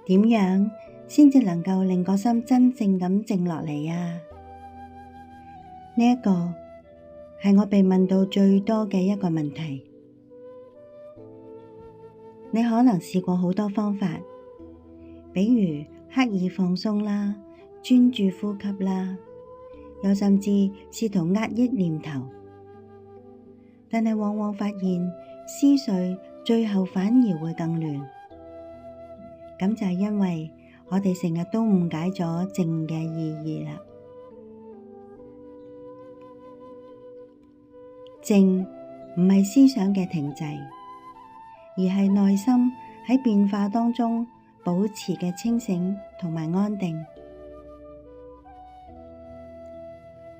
點樣先至能夠令個心真正咁靜落嚟啊？呢一個係我被問到最多嘅一個問題。你可能試過好多方法，比如刻意放鬆啦、專注呼吸啦，又甚至試圖壓抑念頭，但係往往發現思緒最後反而會更亂。咁就係因為我哋成日都誤解咗靜嘅意義啦。靜唔係思想嘅停滯，而係內心喺變化當中保持嘅清醒同埋安定。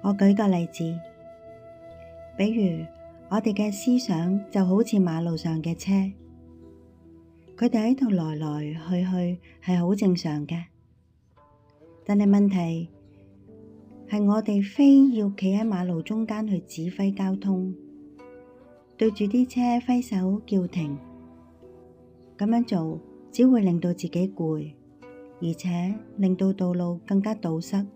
我舉個例子，比如我哋嘅思想就好似馬路上嘅車，佢哋喺度來來去去係好正常嘅，但係問題係我哋非要企喺馬路中間去指揮交通，對住啲車揮手叫停，咁樣做只會令到自己攰，而且令到道路更加堵塞。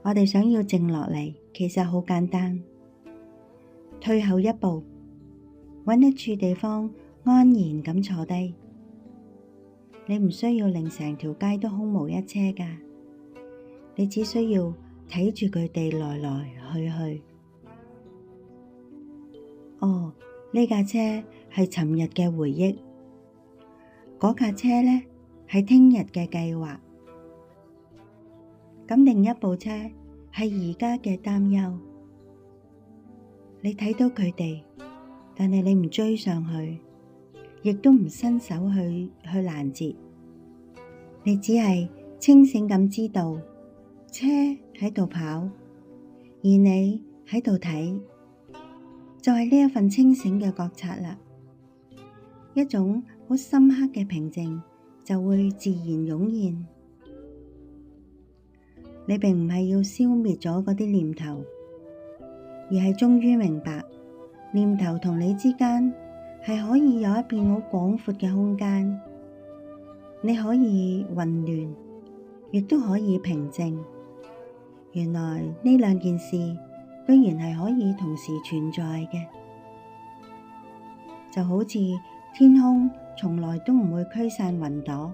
我哋想要靜落嚟，其實好簡單，退後一步，搵一處地方安然咁坐低。你唔需要令成條街都空無一車㗎，你只需要睇住佢哋來來去去。哦，呢架車係尋日嘅回憶，嗰架車呢係聽日嘅計劃。咁另一部車係而家嘅擔憂。你睇到佢哋，但係你唔追上去，亦都唔伸手去攔截。你只係清醒咁知道車喺度跑，而你喺度睇，就係呢一份清醒嘅覺察啦。一種好深刻嘅平靜就會自然湧現。你並唔係要消滅咗嗰啲念頭，而係終於明白，念頭同你之間係可以有一片好廣闊嘅空間。你可以混亂，亦都可以平靜。原來呢兩件事居然係可以同時存在嘅，就好似天空從來都唔會驅散雲朵，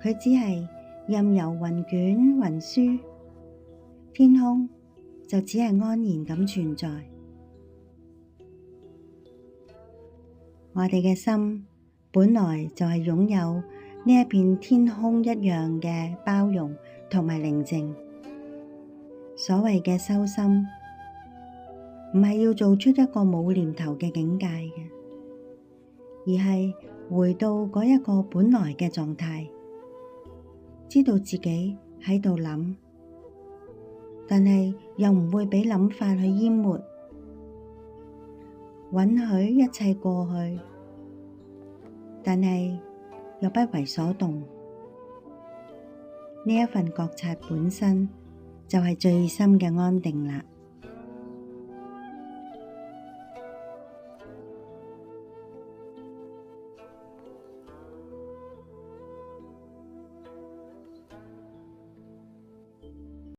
佢只係任由雲捲雲舒，天空就只係安然咁存在。我哋嘅心本來就係擁有呢一片天空一樣嘅包容同埋寧靜。所謂嘅修心，唔係要做出一個冇念頭嘅境界嘅，而係回到嗰一個本來嘅狀態。知道自己喺度諗，但係又唔會俾諗法去淹沒，允許一切過去，但係又不為所動。呢一份覺察本身就係最深嘅安定啦。